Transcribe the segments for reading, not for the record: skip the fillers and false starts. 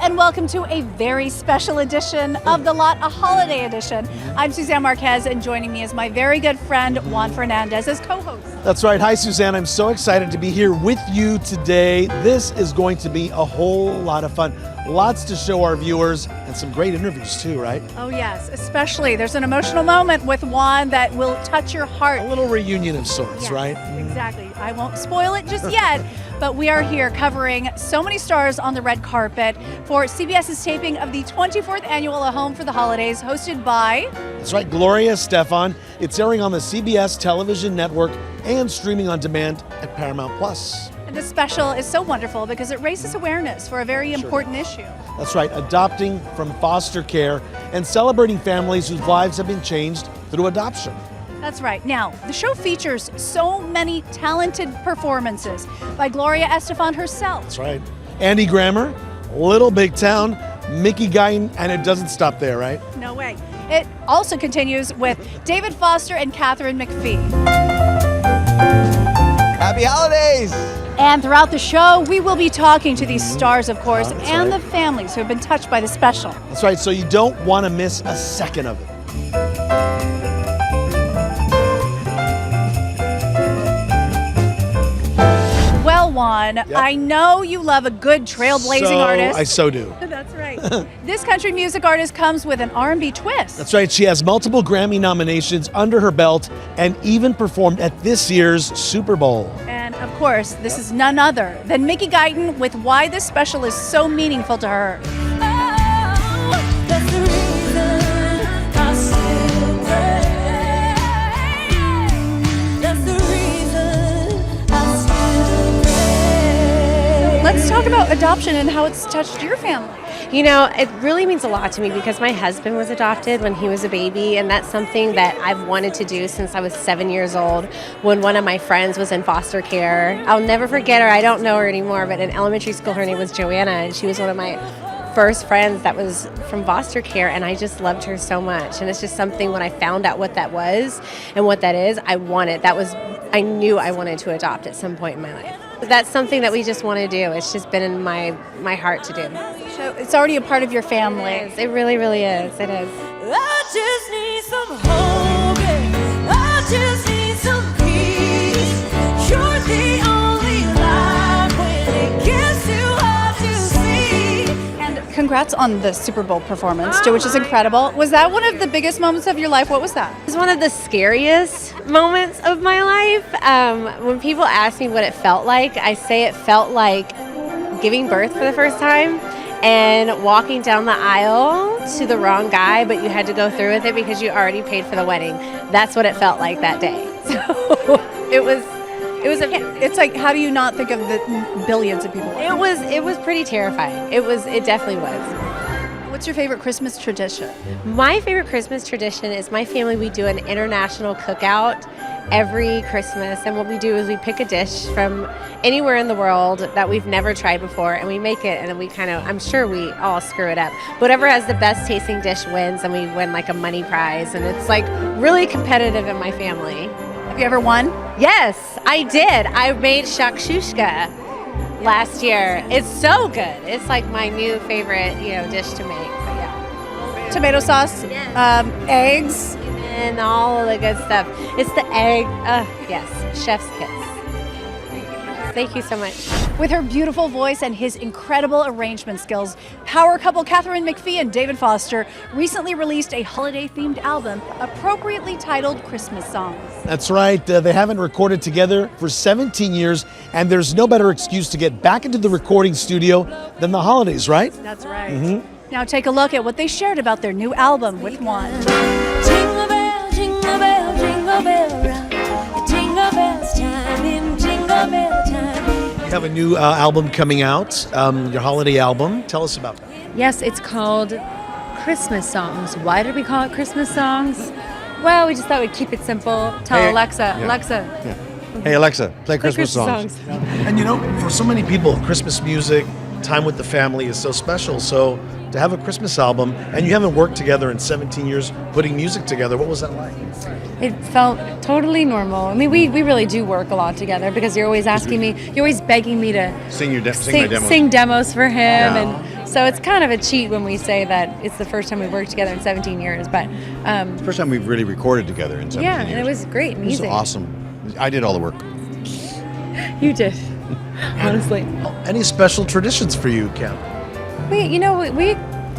and welcome to a very special edition of The Lot, a holiday edition. I'm Suzanne Marquez, and joining me is my very good friend, Juan Fernandez, as co-host. That's right. Hi, Suzanne. I'm so excited to be here with you today. This is going to be a whole lot of fun. Lots to show our viewers and some great interviews too, right? Oh yes, especially there's an emotional moment with Juan that will touch your heart. A little reunion of sorts, Yes, right? Exactly. I won't spoil it just yet, but we are here covering so many stars on the red carpet for CBS's taping of the 24th annual A Home for the Holidays, hosted by... That's right, Gloria Estefan. It's airing on the CBS television network and streaming on demand at Paramount Plus. And the special is so wonderful because it raises awareness for a very important issue. That's right, adopting from foster care and celebrating families whose lives have been changed through adoption. That's right. Now, the show features so many talented performances by Gloria Estefan herself. That's right. Andy Grammer, Little Big Town, Mickey Guyton, and it doesn't stop there, right? No way. It also continues with David Foster and Catherine McPhee. Happy holidays! And throughout the show, we will be talking to these stars, of course, and the families who have been touched by the special. That's right, so you don't want to miss a second of it. Well, Juan, I know you love a good trailblazing artist. I so do. That's right. This country music artist comes with an R&B twist. That's right, she has multiple Grammy nominations under her belt and even performed at this year's Super Bowl. And of course, this is none other than Mickey Guyton with why this special is so meaningful to her. Let's talk about adoption and how it's touched your family. You know, it really means a lot to me because my husband was adopted when he was a baby, and that's something that I've wanted to do since I was 7 years old when one of my friends was in foster care. I'll never forget her. I don't know her anymore, but in elementary school her name was Joanna, and she was one of my first friends that was from foster care, and I just loved her so much. And it's just something, when I found out what that was and what that is, I knew I wanted to adopt at some point in my life. That's something that we just want to do. It's just been in my heart to do. So it's already a part of your family. It really, really is. It is. I just need some hope. I just need some peace. You're the only light when it gets too hard to see. And congrats on the Super Bowl performance, too, which is incredible. Was that one of the biggest moments of your life? What was that? It was one of the scariest moments of my life. When people ask me what it felt like, I say it felt like giving birth for the first time and walking down the aisle to the wrong guy, but you had to go through with it because you already paid for the wedding. That's what it felt like that day. So It's like, how do you not think of the billions of people? It was pretty terrifying. It definitely was. What's your favorite Christmas tradition? My favorite Christmas tradition is my family. We do an international cookout every Christmas, and what we do is we pick a dish from anywhere in the world that we've never tried before, and we make it, and then we I'm sure we all screw it up. Whatever has the best tasting dish wins, and we win like a money prize, and it's like really competitive in my family. Have you ever won? Yes, I did. I made shakshuka last year. It's so good. It's like my new favorite, dish to make. But yeah. Tomato sauce, eggs, and all the good stuff. It's the egg. Yes, chef's kiss. Thank you so much. With her beautiful voice and his incredible arrangement skills, power couple Catherine McPhee and David Foster recently released a holiday-themed album appropriately titled Christmas Songs. That's right. They haven't recorded together for 17 years, and there's no better excuse to get back into the recording studio than the holidays, right? That's right. Now take a look at what they shared about their new album with Juan. Jingle bell, jingle bell, jingle bell rock. Jingle bells time in jingle bell time. You have a new album coming out, your holiday album. Tell us about that. Yes, it's called Christmas Songs. Why did we call it Christmas Songs? Well, we just thought we'd keep it simple. Tell Alexa, Hey Alexa, play Christmas songs. And for so many people, Christmas music, time with the family is so special. So to have a Christmas album, and you haven't worked together in 17 years putting music together, what was that like? It felt totally normal. I mean, we really do work a lot together because you're always asking me, you're always begging me to Sing my demos. sing demos for him. Yeah. And So it's kind of a cheat when we say that it's the first time we've worked together in 17 years. But First time we've really recorded together in 17 yeah, years. and it was great It was music. awesome. I did all the work. You did, honestly. Any special traditions for you, Kim? We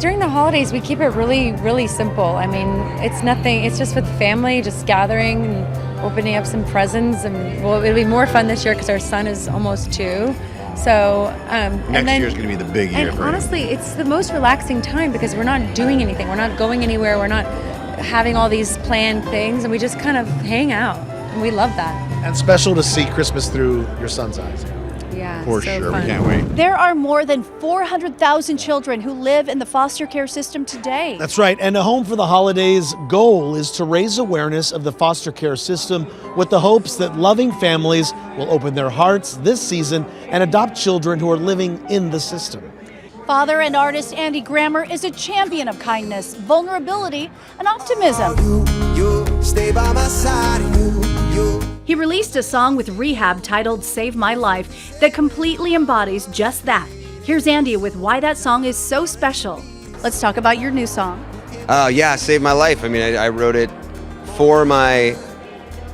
during the holidays we keep it really, really simple. I mean, it's nothing. It's just with family, just gathering and opening up some presents. And well, it'll be more fun this year because our son is almost 2. So Next year's going to be the big year And for him. honestly, it's the most relaxing time because we're not doing anything. We're not going anywhere. We're not having all these planned things, and we just kind of hang out. And we love that. And special to see Christmas through your son's eyes. Yeah, For so sure. fun. We can't wait. There are more than 400,000 children who live in the foster care system today. That's right. And a Home for the Holidays goal is to raise awareness of the foster care system with the hopes that loving families will open their hearts this season and adopt children who are living in the system. Father and artist Andy Grammer is a champion of kindness, vulnerability, and optimism. You stay by my side, you. He released a song with Rehab titled Save My Life that completely embodies just that. Here's Andy with why that song is so special. Let's talk about your new song. Yeah, Saved My Life. I mean, I wrote it for my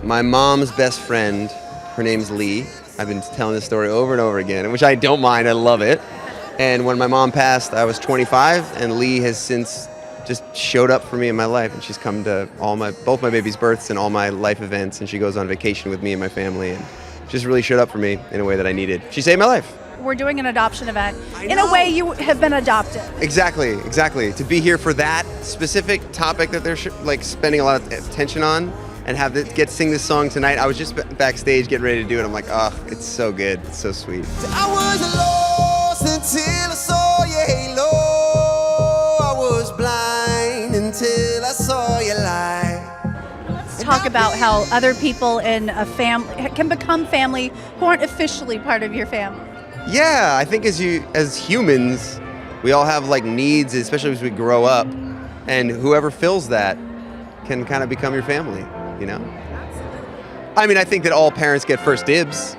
mom's best friend. Her name's Lee. I've been telling this story over and over again, which I don't mind. I love it. And when my mom passed, I was 25, and Lee has since just showed up for me in my life, and she's come to both my baby's births and all my life events, and she goes on vacation with me and my family, and just really showed up for me in a way that I needed. She saved my life. We're doing an adoption event. In a way, you have been adopted. Exactly. To be here for that specific topic that they're spending a lot of attention on, and get to sing this song tonight. I was just backstage getting ready to do it. I'm like, oh, it's so good. It's so sweet. I was lost until I saw your halo. I was blind until I saw your light. Let's talk about how other people in a family can become family who aren't officially part of your family. Yeah, I think as humans, we all have needs, especially as we grow up, and whoever fills that can kind of become your family, you know? I mean, I think that all parents get first dibs,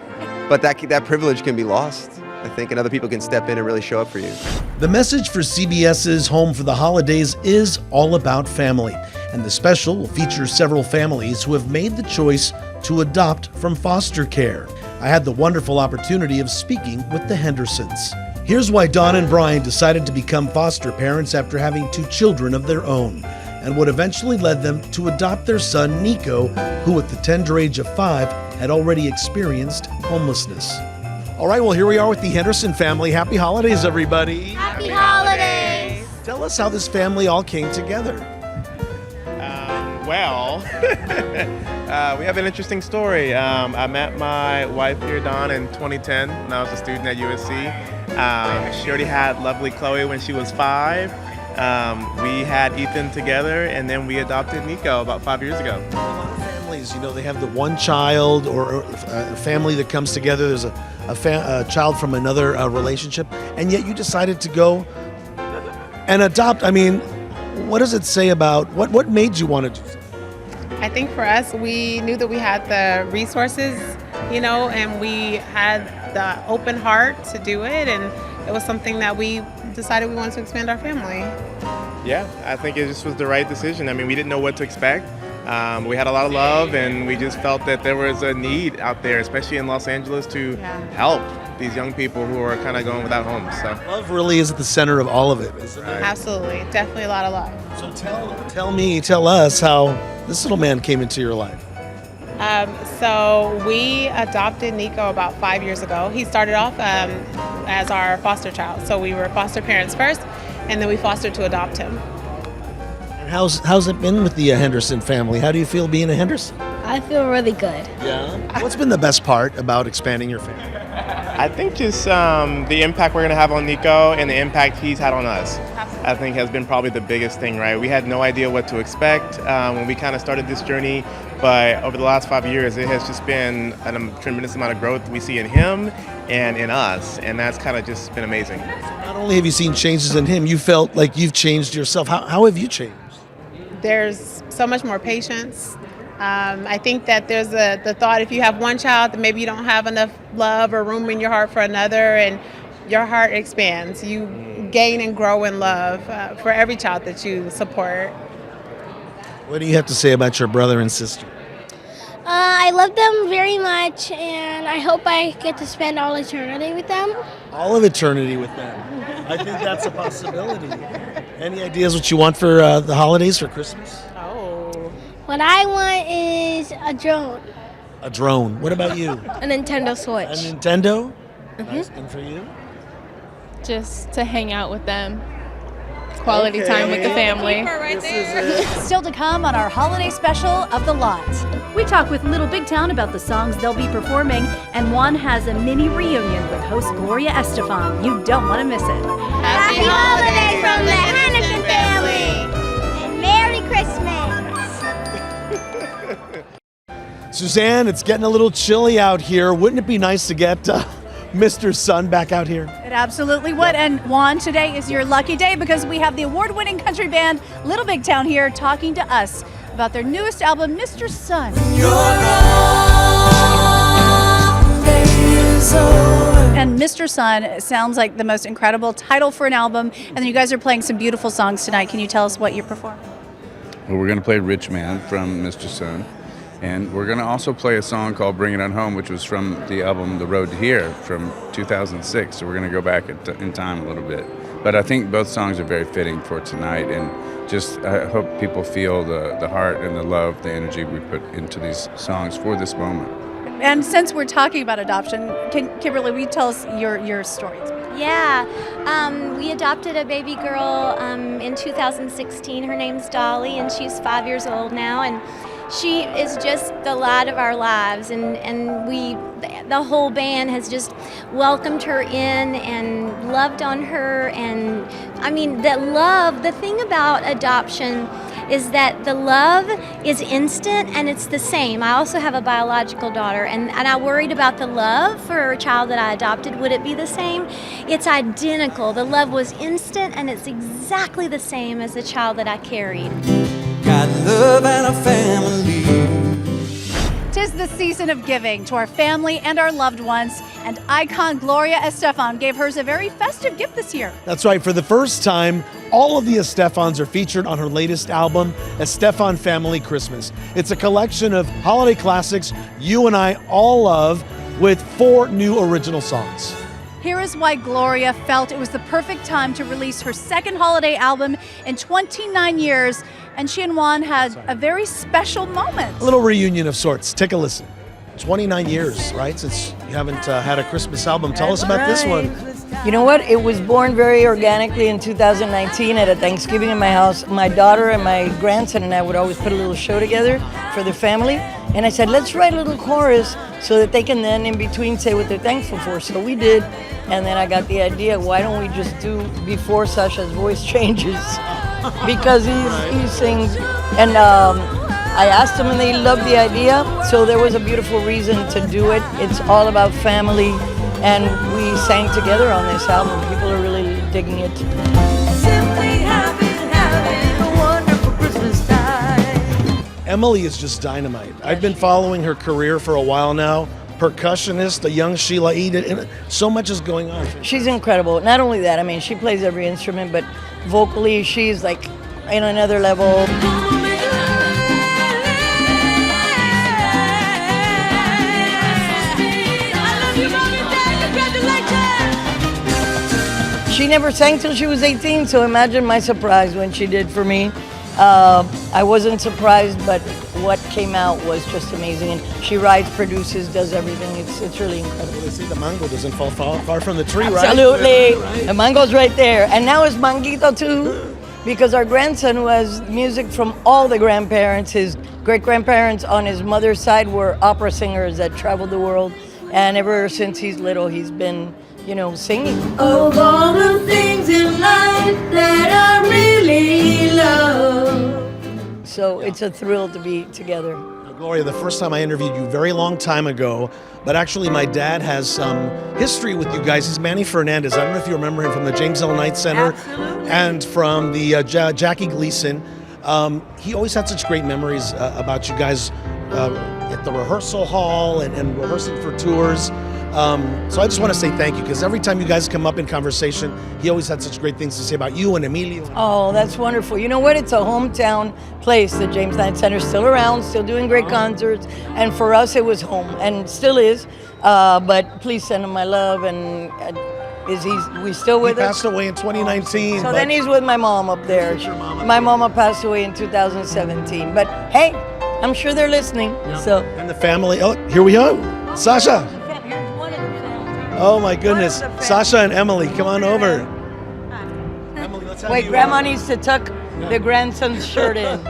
but that privilege can be lost, I think, and other people can step in and really show up for you. The message for CBS's Home for the Holidays is all about family, and the special will feature several families who have made the choice to adopt from foster care. I had the wonderful opportunity of speaking with the Hendersons. Here's why Dawn and Brian decided to become foster parents after having 2 children of their own, and what eventually led them to adopt their son Nico, who at the tender age of 5 had already experienced homelessness. All right, well, here we are with the Henderson family. Happy holidays, everybody. Happy holidays! Tell us how this family all came together. We have an interesting story. I met my wife here, Dawn, in 2010 when I was a student at USC. She already had lovely Chloe when she was 5. We had Ethan together, and then we adopted Nico about 5 years ago. A lot of families, they have the one child or a family that comes together. There's a child from another relationship, and yet you decided to go and adopt. I mean, what does it say about what made you want to do something? I think for us, we knew that we had the resources, and we had the open heart to do it, and it was something that we decided we wanted to expand our family. Yeah, I think it just was the right decision. I mean, we didn't know what to expect. We had a lot of love, and we just felt that there was a need out there, especially in Los Angeles, to help these young people who are kind of going without homes. So Love really is at the center of all of it, isn't it? Absolutely, definitely a lot of love. So tell us how this little man came into your life. So we adopted Nico about 5 years ago. He started off as our foster child. So we were foster parents first, and then we fostered to adopt him. And how's it been with the Henderson family? How do you feel being a Henderson? I feel really good. Yeah. What's been the best part about expanding your family? I think just the impact we're going to have on Nico and the impact he's had on us, I think has been probably the biggest thing, right? We had no idea what to expect when we kind of started this journey, but over the last 5 years, it has just been a tremendous amount of growth we see in him and in us, and that's kind of just been amazing. Not only have you seen changes in him, you felt like you've changed yourself. How have you changed? There's so much more patience. I think that there's the thought if you have one child, that maybe you don't have enough love or room in your heart for another, and your heart expands. You gain and grow in love for every child that you support. What do you have to say about your brother and sister? I love them very much, and I hope I get to spend all eternity with them. All of eternity with them. I think that's a possibility. Any ideas what you want for the holidays, for Christmas? What I want is a drone. A drone. What about you? A Nintendo Switch. A Nintendo? Nice. And for you? Just to hang out with them. Quality time with the family. Still to come on our holiday special of The Lot. We talk with Little Big Town about the songs they'll be performing, and Juan has a mini reunion with host Gloria Estefan. You don't want to miss it. Happy holidays from the Henderson family. And Merry Christmas. Suzanne, it's getting a little chilly out here. Wouldn't it be nice to get Mr. Sun back out here? It absolutely would. And Juan, today is your lucky day because we have the award-winning country band Little Big Town here talking to us about their newest album, Mr. Sun. And Mr. Sun sounds like the most incredible title for an album. And then you guys are playing some beautiful songs tonight. Can you tell us what you're performing? Well, we're going to play Rich Man from Mr. Sun. And we're going to also play a song called Bring It On Home, which was from the album The Road to Here from 2006. So we're going to go back in time a little bit. But I think both songs are very fitting for tonight. And just I hope people feel the heart and the love, the energy we put into these songs for this moment. And since we're talking about adoption, Kimberly, will you tell us your story? Yeah, we adopted a baby girl in 2016. Her name's Dolly, and she's 5 years old now. And she is just the light of our lives, and the whole band has just welcomed her in and loved on her. And I mean, the thing about adoption is that the love is instant and it's the same. I also have a biological daughter, and I worried about the love for a child that I adopted. Would it be the same? It's identical. The love was instant and it's exactly the same as the child that I carried. Got love and a family. 'Tis the season of giving to our family and our loved ones, and icon Gloria Estefan gave hers a very festive gift this year. That's right. For the first time, all of the Estefans are featured on her latest album, Estefan Family Christmas. It's a collection of holiday classics you and I all love with 4 new original songs. Here is why Gloria felt it was the perfect time to release her second holiday album in 29 years, and she and Juan had a very special moment. A little reunion of sorts. Take a listen. 29 years, right, since you haven't had a Christmas album. Tell us about this one. You know what? It was born very organically in 2019 at a Thanksgiving in my house. My daughter and my grandson and I would always put a little show together for the family. And I said, let's write a little chorus so that they can then in between say what they're thankful for. So we did. And then I got the idea, why don't we just do before Sasha's voice changes? Because he sings. And I asked them and they loved the idea. So there was a beautiful reason to do it. It's all about family. And we sang together on this album. People are really digging it. Simply having a wonderful Christmas time. Emily is just dynamite. I've been following her career for a while now. Percussionist, a young Sheila E. So much is going on. She's incredible. Not only that, I mean, she plays every instrument, but vocally, she's like in another level. She never sang till she was 18, so imagine my surprise when she did for me. I wasn't surprised, but what came out was just amazing. And she writes, produces, does everything. It's really incredible. They say the mango doesn't fall far from the tree, right? Absolutely. Right. The mango's right there. And now it's manguito too, because our grandson was music from all the grandparents. His great-grandparents on his mother's side were opera singers that traveled the world. And ever since he's little, he's been, singing. Of all the things in life that I really love. So it's a thrill to be together. Gloria, the first time I interviewed you, very long time ago, but actually my dad has some history with you guys. He's Manny Fernandez. I don't know if you remember him from the James L. Knight Center. Absolutely. And from the Jackie Gleason. He always had such great memories about you guys at the rehearsal hall and rehearsing for tours. So I just want to say thank you, because every time you guys come up in conversation, he always had such great things to say about you and Emilio. Oh, that's wonderful. You know what? It's a hometown place. The James Knight Center's still around, still doing great concerts. And for us, it was home, and still is. But please send him my love. And we still with us? He passed away in 2019. So then he's with my mom up there. My mama passed away in 2017. But hey, I'm sure they're listening. So. And the family. Oh, here we are. Sasha. Oh my goodness. Sasha and Emily, come on over. Emily, let's have Wait, you Grandma needs to tuck the grandson's shirt in,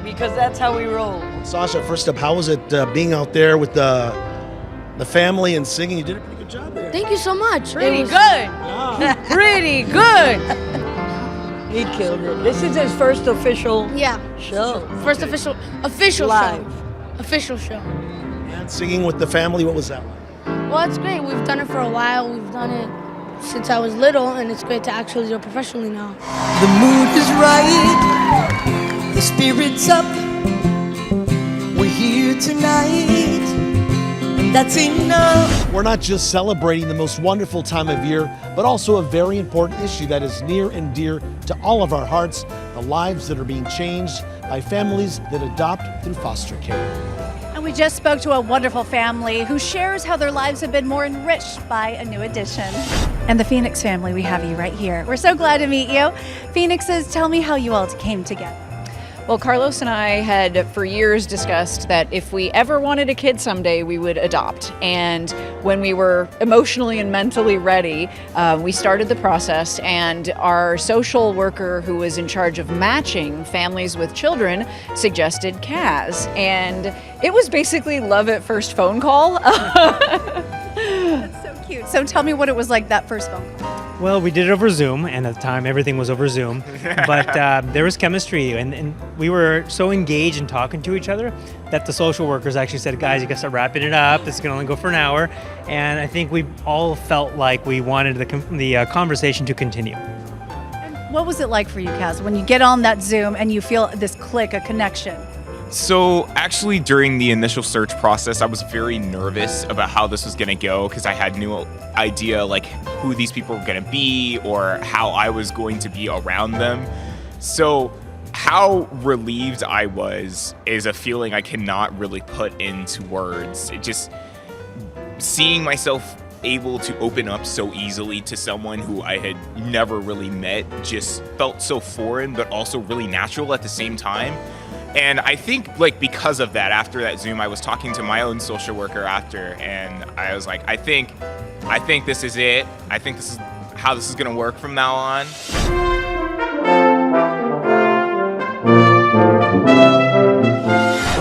because that's how we roll. Sasha, first up, how was it being out there with the family and singing? You did a pretty good job there. Thank you so much. Pretty good. Pretty good. He killed it. This is his first official show. First official Live. show. Official show. And singing with the family, what was that like? Well, it's great. We've done it for a while. We've done it since I was little, and it's great to actually do it professionally now. The mood is right, the spirit's up. We're here tonight, and that's enough. We're not just celebrating the most wonderful time of year, but also a very important issue that is near and dear to all of our hearts, the lives that are being changed by families that adopt through foster care. And we just spoke to a wonderful family who shares how their lives have been more enriched by a new addition. And the Phoenix family, we have you right here. We're so glad to meet you. Phoenixes, tell me how you all came together. Well, Carlos and I had for years discussed that if we ever wanted a kid someday, we would adopt. And when we were emotionally and mentally ready, we started the process, and our social worker who was in charge of matching families with children suggested Kaz. And it was basically love at first phone call. That's so cute. So tell me what it was like that first phone call. Well, we did it over Zoom, and at the time everything was over Zoom, but there was chemistry, and we were so engaged in talking to each other that the social workers actually said, guys, you gotta start wrapping it up, this is gonna only go for an hour, and I think we all felt like we wanted the conversation to continue. And what was it like for you, Kaz, when you get on that Zoom and you feel this click, a connection? So actually during the initial search process, I was very nervous about how this was going to go, because I had no idea like who these people were going to be or how I was going to be around them. So how relieved I was is a feeling I cannot really put into words. It just seeing myself able to open up so easily to someone who I had never really met just felt so foreign, but also really natural at the same time. And I think like because of that, after that Zoom, I was talking to my own social worker after, and I was like, I think this is it. I think this is how this is gonna work from now on.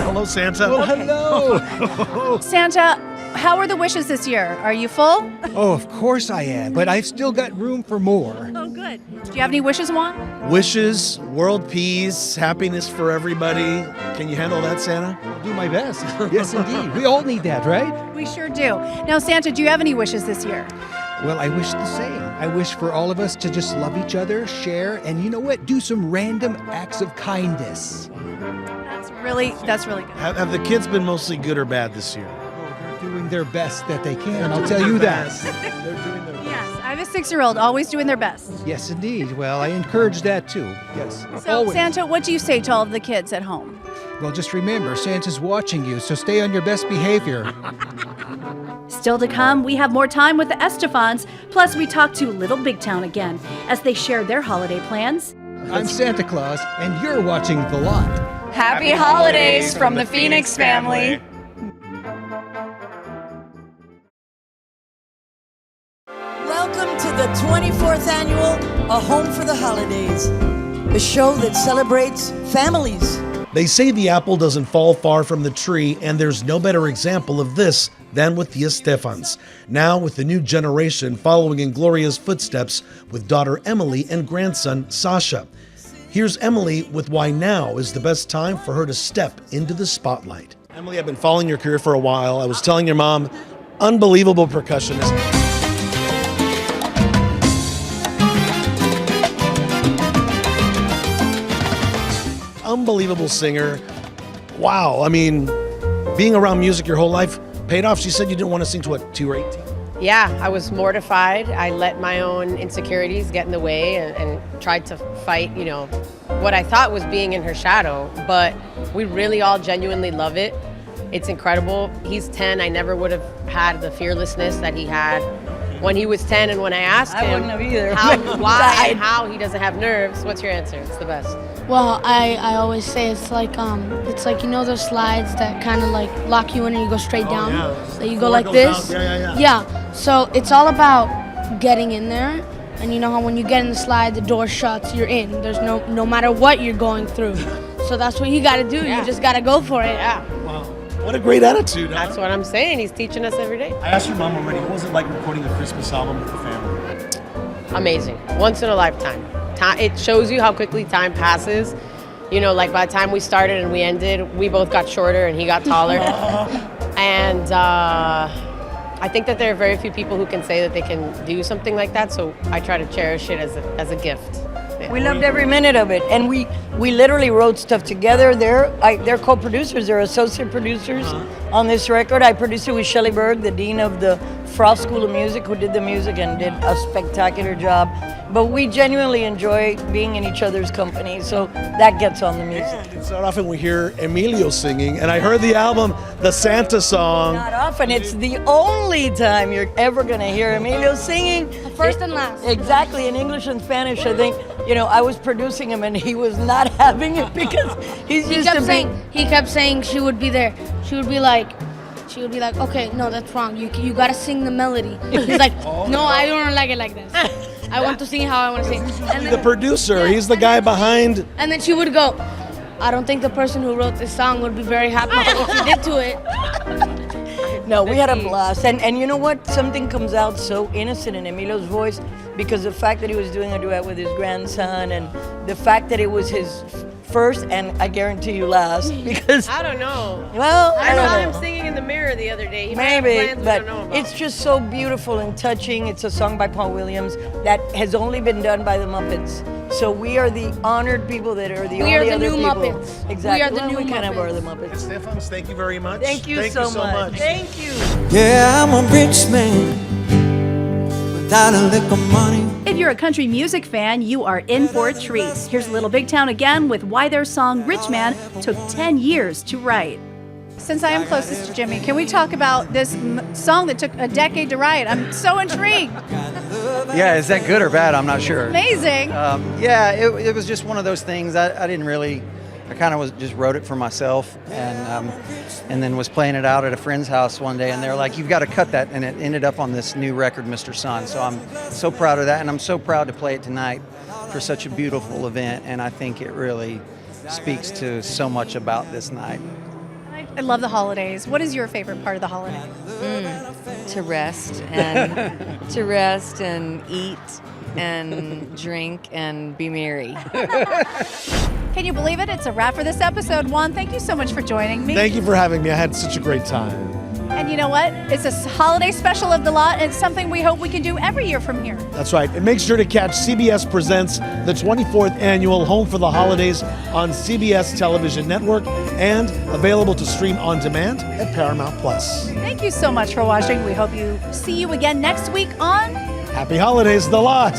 Hello, Santa. Well, hello. Santa, how are the wishes this year? Are you full? Oh, of course I am, but I've still got room for more. Oh, good. Do you have any wishes, Juan? Wishes, world peace, happiness for everybody. Can you handle that, Santa? I'll do my best. Yes, indeed. We all need that, right? We sure do. Now, Santa, do you have any wishes this year? Well, I wish the same. I wish for all of us to just love each other, share, and you know what? Do some random acts of kindness. That's really good. Have the kids been mostly good or bad this year? They're doing their best that they can. I'll tell you that. They're doing their best. Yes, I have a 6-year-old, always doing their best. Yes, indeed. Well, I encourage that too. Yes. So, Always. Santa, what do you say to all of the kids at home? Well, just remember, Santa's watching you, so stay on your best behavior. Still to come, we have more time with the Estefans, plus we talk to Little Big Town again as they share their holiday plans. I'm Santa Claus, and you're watching The Lot. Happy holidays from the Phoenix family. Welcome to the 24th annual A Home for the Holidays, a show that celebrates families. They say the apple doesn't fall far from the tree, and there's no better example of this than with the Estefans. Now with the new generation following in Gloria's footsteps with daughter Emily and grandson Sasha. Here's Emily with why now is the best time for her to step into the spotlight. Emily, I've been following your career for a while. I was telling your mom, unbelievable percussionist. Unbelievable singer. Wow, I mean, being around music your whole life, paid off. She said you didn't want to sing to what, 2 or 18? Yeah, I was mortified. I let my own insecurities get in the way and tried to fight, what I thought was being in her shadow. But we really all genuinely love it. It's incredible. He's 10. I never would have had the fearlessness that he had when he was 10. And when I asked him wouldn't have either. why and how he doesn't have nerves, what's your answer? It's the best. Well, I always say it's like those slides that kind of like lock you in and you go straight down. That you go like this. Yeah. So it's all about getting in there, and you know how when you get in the slide, the door shuts, you're in. There's no matter what you're going through. So that's what you got to do. Yeah. You just got to go for it. Yeah. Wow. What a great attitude. That's what I'm saying. He's teaching us every day. I asked your mom already, what was it like recording a Christmas album with the family? Amazing. Once in a lifetime. It shows you how quickly time passes. Like by the time we started and we ended, we both got shorter and he got taller. And I think that there are very few people who can say that they can do something like that. So I try to cherish it as a gift. Yeah. We loved every minute of it, and we literally wrote stuff together. They're co-producers, they're associate producers on this record. I produced it with Shelley Berg, the dean of the Frost School of Music, who did the music and did a spectacular job. But we genuinely enjoy being in each other's company, so that gets on the music. And it's not often we hear Emilio singing, and I heard the album, the Santa song. Not often. It's the only time you're ever going to hear Emilio singing. First and last. Exactly, in English and Spanish. I think, I was producing him and he was not having it because he's used to being... He kept saying she would be there. She would be like, okay, no, that's wrong. You got to sing the melody. He's like, no, I don't like it like this. I want to sing how I want to sing. And The producer, he's the guy behind. And then she would go, I don't think the person who wrote this song would be very happy with what you did to it. No, we had a blast. And you know what? Something comes out so innocent in Emilio's voice because the fact that he was doing a duet with his grandson and the fact that it was his first and I guarantee you last because... I don't know. Well, I saw him singing in the mirror the other day. He Maybe, plans but we don't know about. it's just so beautiful and touching. It's a song by Paul Williams that has only been done by the Muppets. So we are the honored people that are the We are only the other new people. Muppets. Exactly. We are the new We kind of Muppets. are the Muppets. Estefans, thank you very much. Thank you so much. Thank you. Yeah, I'm a rich man without a lick of money. If you're a country music fan, you are in for a treat. Here's Little Big Town again with why their song Rich Man took 10 years to write. Since I am closest to Jimmy, can we talk about this song that took a decade to write? I'm so intrigued. Yeah, is that good or bad? I'm not sure. Amazing. It was just one of those things. I didn't really, I kind of just wrote it for myself and then was playing it out at a friend's house one day and they're like, you've got to cut that. And it ended up on this new record, Mr. Sun. So I'm so proud of that. And I'm so proud to play it tonight for such a beautiful event. And I think it really speaks to so much about this night. I love the holidays. What is your favorite part of the holiday? To rest and eat and drink and be merry. Can you believe it? It's a wrap for this episode. Juan, thank you so much for joining me. Thank you for having me. I had such a great time. And you know what? It's a holiday special of the lot, and it's something we hope we can do every year from here. That's right. And make sure to catch CBS Presents, the 24th annual Home for the Holidays on CBS Television Network and available to stream on demand at Paramount Plus. Thank you so much for watching. We hope you see you again next week on Happy Holidays, The Lot.